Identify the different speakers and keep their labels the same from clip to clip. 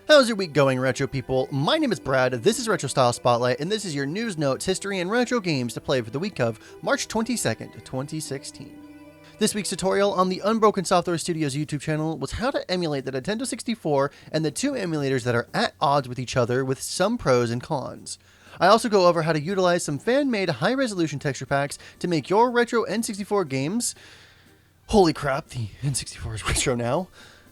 Speaker 1: How's your week going, retro people? My name is Brad, this is Retro Style Spotlight, and this is your news, notes, history, and retro games to play for the week of March 22nd, 2016. This week's tutorial on the Unbroken Software Studios YouTube channel was how to emulate the Nintendo 64 and the two emulators that are at odds with each other with some pros and cons. I also go over how to utilize some fan-made high-resolution texture packs to make your retro N64 games, holy crap, the N64 is retro now,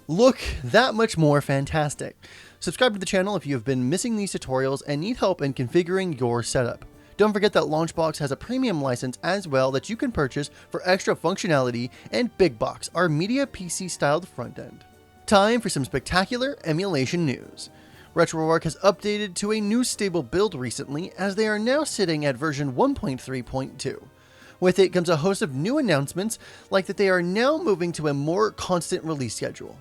Speaker 1: look that much more fantastic. Subscribe to the channel if you have been missing these tutorials and need help in configuring your setup. Don't forget that LaunchBox has a premium license as well that you can purchase for extra functionality, and Big Box, our media PC styled front end. Time for some spectacular emulation news. Retroarch has updated to a new stable build recently, as they are now sitting at version 1.3.2. With it comes a host of new announcements, like that they are now moving to a more constant release schedule.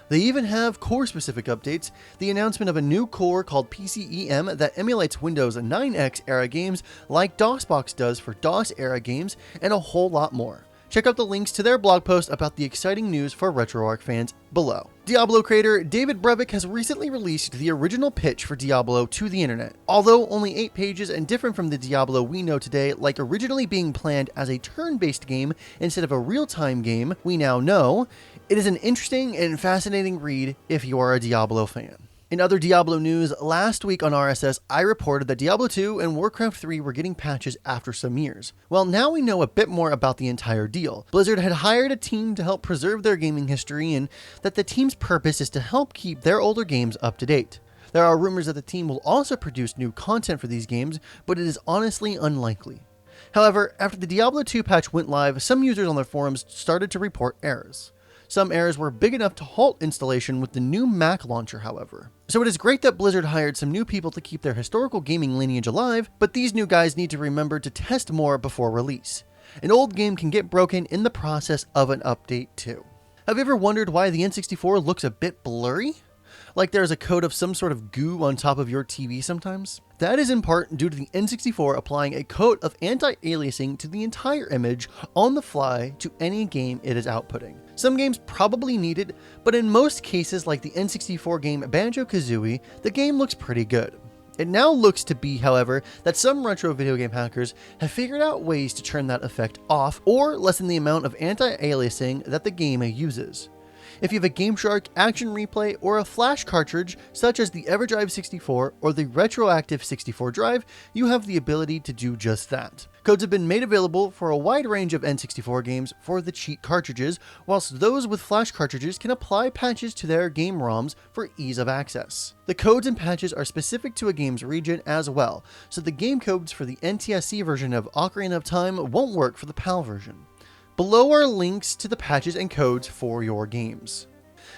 Speaker 1: They even have core-specific updates, the announcement of a new core called PCEM that emulates Windows 9X era games like DOSBox does for DOS era games, and a whole lot more. Check out the links to their blog post about the exciting news for Retroarch fans below. Diablo creator David Brevik has recently released the original pitch for Diablo to the internet. Although only 8 pages and different from the Diablo we know today, like originally being planned as a turn-based game instead of a real-time game we now know, it is an interesting and fascinating read if you are a Diablo fan. In other Diablo news, last week on RSS, I reported that Diablo 2 and Warcraft 3 were getting patches after some years. Well, now we know a bit more about the entire deal. Blizzard had hired a team to help preserve their gaming history, and that the team's purpose is to help keep their older games up to date. There are rumors that the team will also produce new content for these games, but it is honestly unlikely. However, after the Diablo 2 patch went live, some users on their forums started to report errors. Some errors were big enough to halt installation with the new Mac launcher, however. So it is great that Blizzard hired some new people to keep their historical gaming lineage alive, but these new guys need to remember to test more before release. An old game can get broken in the process of an update too. Have you ever wondered why the N64 looks a bit blurry? Like there's a coat of some sort of goo on top of your TV sometimes? That is in part due to the N64 applying a coat of anti-aliasing to the entire image on the fly to any game it is outputting. Some games probably need it, but in most cases like the N64 game Banjo-Kazooie, the game looks pretty good. It now looks to be, however, that some retro video game hackers have figured out ways to turn that effect off or lessen the amount of anti-aliasing that the game uses. If you have a GameShark, Action Replay, or a flash cartridge such as the EverDrive 64 or the Retroactive 64 drive, you have the ability to do just that. Codes have been made available for a wide range of N64 games for the cheat cartridges, whilst those with flash cartridges can apply patches to their game ROMs for ease of access. The codes and patches are specific to a game's region as well, so the game codes for the NTSC version of Ocarina of Time won't work for the PAL version. Below are links to the patches and codes for your games.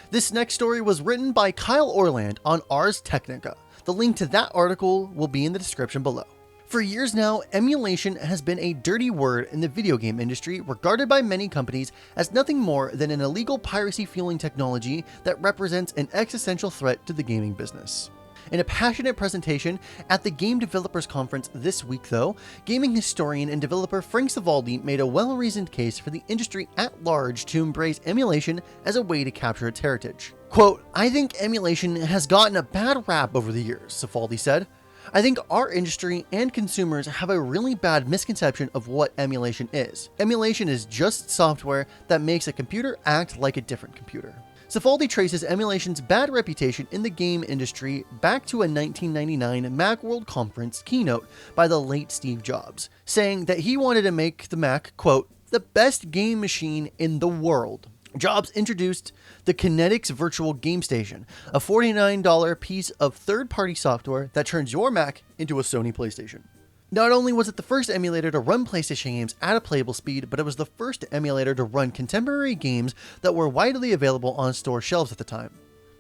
Speaker 1: This next story was written by Kyle Orland on Ars Technica. The link to that article will be in the description below. For years now, emulation has been a dirty word in the video game industry, regarded by many companies as nothing more than an illegal piracy-fueling technology that represents an existential threat to the gaming business. In a passionate presentation at the Game Developers Conference this week though, gaming historian and developer Frank Cifaldi made a well-reasoned case for the industry at large to embrace emulation as a way to capture its heritage. Quote, "I think emulation has gotten a bad rap over the years," Cifaldi said. "I think our industry and consumers have a really bad misconception of what emulation is. Emulation is just software that makes a computer act like a different computer." Cifaldi traces emulation's bad reputation in the game industry back to a 1999 Macworld conference keynote by the late Steve Jobs, saying that he wanted to make the Mac, quote, "the best game machine in the world." Jobs introduced the Kinetics Virtual Game Station, a $49 piece of third-party software that turns your Mac into a Sony PlayStation. Not only was it the first emulator to run PlayStation games at a playable speed, but it was the first emulator to run contemporary games that were widely available on store shelves at the time.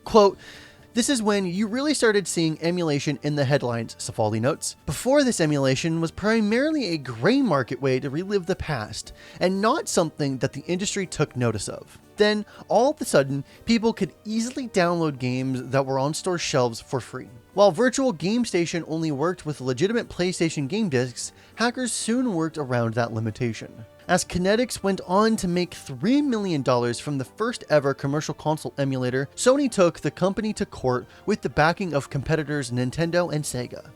Speaker 1: Quote, "This is when you really started seeing emulation in the headlines," Cifaldi notes. "Before this, emulation was primarily a gray market way to relive the past, and not something that the industry took notice of. Then, all of a sudden, people could easily download games that were on store shelves for free. While Virtual Game Station only worked with legitimate PlayStation game discs, hackers soon worked around that limitation. as Kinetics went on to make $3 million from the first ever commercial console emulator. Sony took the company to court with the backing of competitors Nintendo and Sega.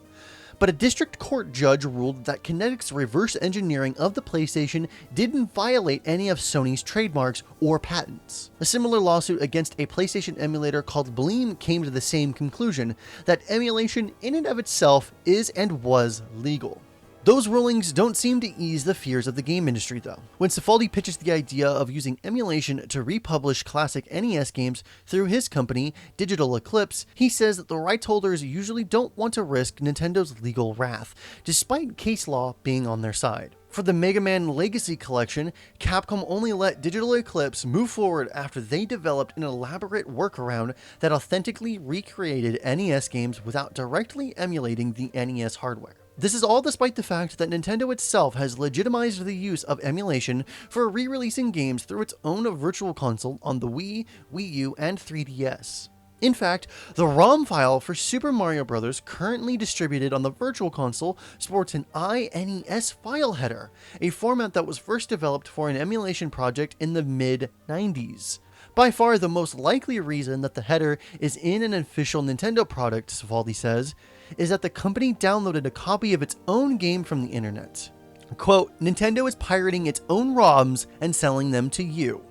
Speaker 1: But a district court judge ruled that Kinetics' reverse engineering of the PlayStation didn't violate any of Sony's trademarks or patents. A similar lawsuit against a PlayStation emulator called Bleem came to the same conclusion, that emulation in and of itself is and was legal. Those rulings don't seem to ease the fears of the game industry though. When Cifaldi pitches the idea of using emulation to republish classic NES games through his company, Digital Eclipse, he says that the rights holders usually don't want to risk Nintendo's legal wrath, despite case law being on their side. For the Mega Man Legacy Collection, Capcom only let Digital Eclipse move forward after they developed an elaborate workaround that authentically recreated NES games without directly emulating the NES hardware. This is all despite the fact that Nintendo itself has legitimized the use of emulation for re-releasing games through its own virtual console on the Wii, Wii U, and 3DS. In fact, the ROM file for Super Mario Bros. Currently distributed on the Virtual Console sports an INES file header, a format that was first developed for an emulation project in the mid-90s. By far the most likely reason that the header is in an official Nintendo product, Cifaldi says, is that the company downloaded a copy of its own game from the internet. Quote, Nintendo is pirating its own ROMs and selling them to you.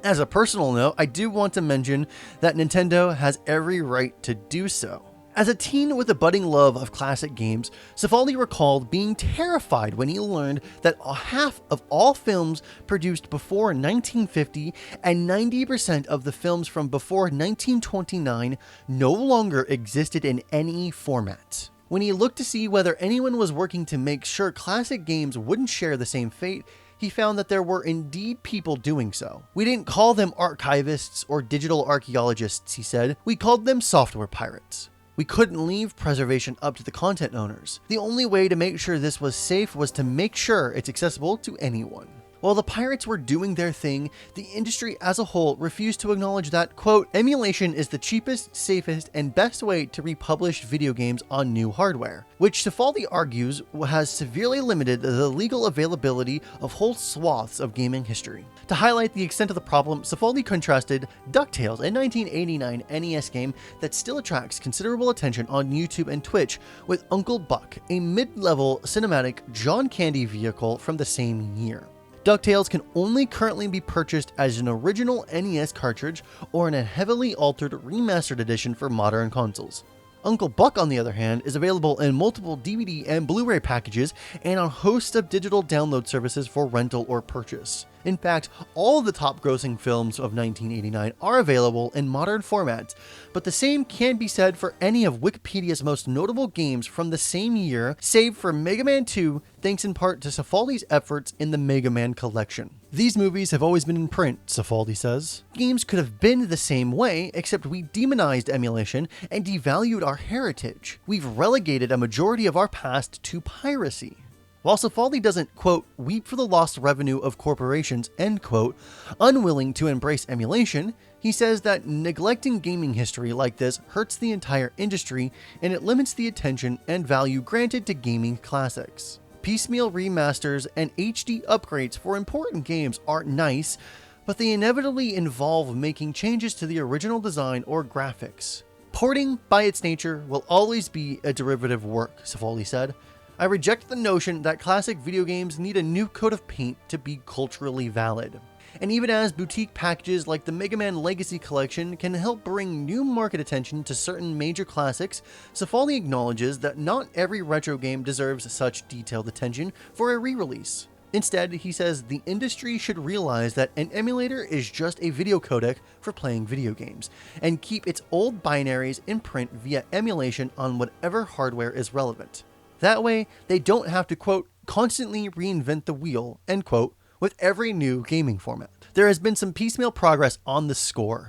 Speaker 1: As a personal note, I do want to mention that Nintendo has every right to do so. As a teen with a budding love of classic games, Cifaldi recalled being terrified when he learned that half of all films produced before 1950 and 90% of the films from before 1929 no longer existed in any format. When he looked to see whether anyone was working to make sure classic games wouldn't share the same fate, he found that there were indeed people doing so. We didn't call them archivists or digital archaeologists, he said. We called them software pirates. We couldn't leave preservation up to the content owners. The only way to make sure this was safe was to make sure it's accessible to anyone. While the pirates were doing their thing, the industry as a whole refused to acknowledge that, quote, emulation is the cheapest, safest, and best way to republish video games on new hardware, which Cifaldi argues has severely limited the legal availability of whole swaths of gaming history. To highlight the extent of the problem, Cifaldi contrasted Ducktales, a 1989 NES game that still attracts considerable attention on YouTube and Twitch, with Uncle Buck, a mid-level cinematic John Candy vehicle from the same year. Ducktales can only currently be purchased as an original NES cartridge or in a heavily altered remastered edition for modern consoles. Uncle Buck, on the other hand, is available in multiple DVD and Blu-ray packages and on hosts of digital download services for rental or purchase. In fact, all of the top-grossing films of 1989 are available in modern formats, but the same can be said for any of Wikipedia's most notable games from the same year, save for Mega Man 2, thanks in part to Cifaldi's efforts in the Mega Man collection. These movies have always been in print, Cifaldi says. Games could have been the same way, except we demonized emulation and devalued our heritage. We've relegated a majority of our past to piracy. While Cifaldi doesn't, quote, weep for the lost revenue of corporations, end quote, unwilling to embrace emulation, he says that neglecting gaming history like this hurts the entire industry and it limits the attention and value granted to gaming classics. Piecemeal remasters and HD upgrades for important games are nice, but they inevitably involve making changes to the original design or graphics. Porting, by its nature, will always be a derivative work, Cifaldi said. I reject the notion that classic video games need a new coat of paint to be culturally valid. And even as boutique packages like the Mega Man Legacy Collection can help bring new market attention to certain major classics, Cifaldi acknowledges that not every retro game deserves such detailed attention for a re-release. Instead, he says the industry should realize that an emulator is just a video codec for playing video games, and keep its old binaries in print via emulation on whatever hardware is relevant. That way, they don't have to, quote, constantly reinvent the wheel, end quote, with every new gaming format. There has been some piecemeal progress on this score.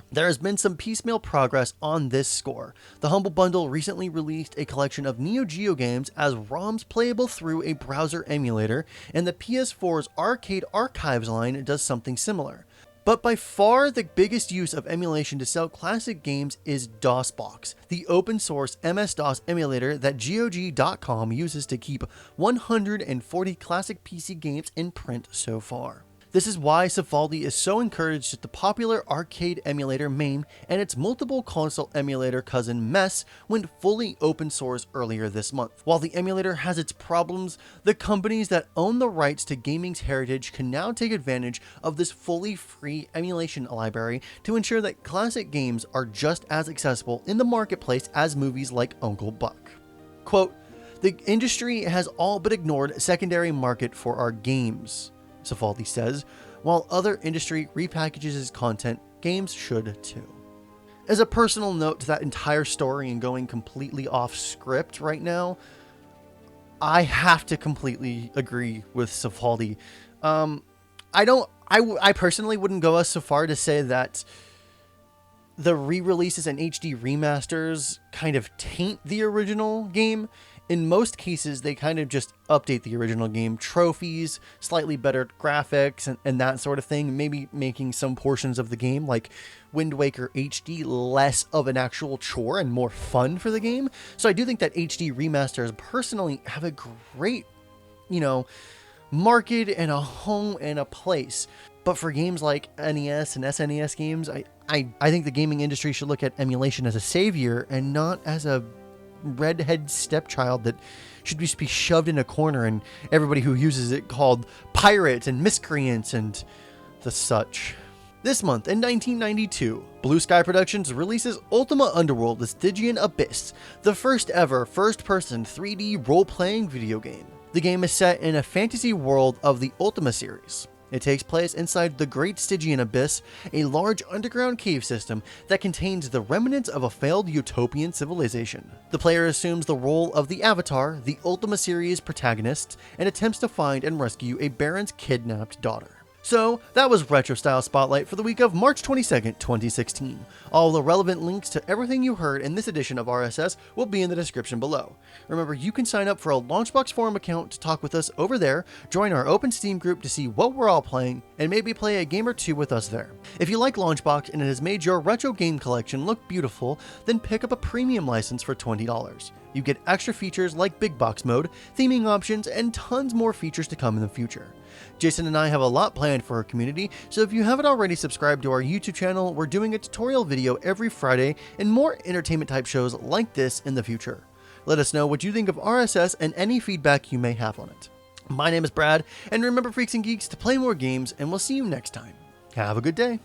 Speaker 1: The Humble Bundle recently released a collection of Neo Geo games as ROMs playable through a browser emulator, and the PS4's Arcade Archives line does something similar. But by far the biggest use of emulation to sell classic games is DOSBox, the open source MS-DOS emulator that GOG.com uses to keep 140 classic PC games in print so far. This is why Cifaldi is so encouraged at the popular arcade emulator MAME and its multiple console emulator cousin MESS went fully open source earlier this month. While the emulator has its problems, the companies that own the rights to gaming's heritage can now take advantage of this fully free emulation library to ensure that classic games are just as accessible in the marketplace as movies like Uncle Buck. Quote, "The industry has all but ignored secondary market for our games," Cifaldi says. While other industry repackages its content, games should too. As a personal note to that entire story and going completely off script right now, I have to completely agree with Cifaldi. I personally wouldn't go so far to say that the re-releases and HD remasters kind of taint the original game. In most cases, they kind of just update the original game, trophies, slightly better graphics, and that sort of thing, maybe making some portions of the game, like Wind Waker HD, less of an actual chore and more fun for the game. So I do think that HD remasters personally have a great, market and a home and a place. But for games like NES and SNES games, I think the gaming industry should look at emulation as a savior and not as a redhead stepchild that should just be shoved in a corner and everybody who uses it called pirates and miscreants and the such. This month in 1992, Blue Sky Productions releases Ultima Underworld: The Stygian Abyss, the first ever first-person 3D role-playing video game. The game is set in a fantasy world of the Ultima series. It takes place inside the Great Stygian Abyss, a large underground cave system that contains the remnants of a failed utopian civilization. The player assumes the role of the Avatar, the Ultima series protagonist, and attempts to find and rescue a Baron's kidnapped daughter. So, that was Retro Style Spotlight for the week of March 22nd, 2016. All the relevant links to everything you heard in this edition of RSS will be in the description below. Remember, you can sign up for a LaunchBox forum account to talk with us over there, join our open Steam group to see what we're all playing, and maybe play a game or two with us there. If you like LaunchBox and it has made your retro game collection look beautiful, then pick up a premium license for $20. You get extra features like big box mode, theming options, and tons more features to come in the future. Jason and I have a lot planned for our community, so if you haven't already subscribed to our YouTube channel, we're doing a tutorial video every Friday and more entertainment type shows like this in the future. Let us know what you think of RSS and any feedback you may have on it. My name is Brad, and remember, freaks and geeks, to play more games, and we'll see you next time. Have a good day.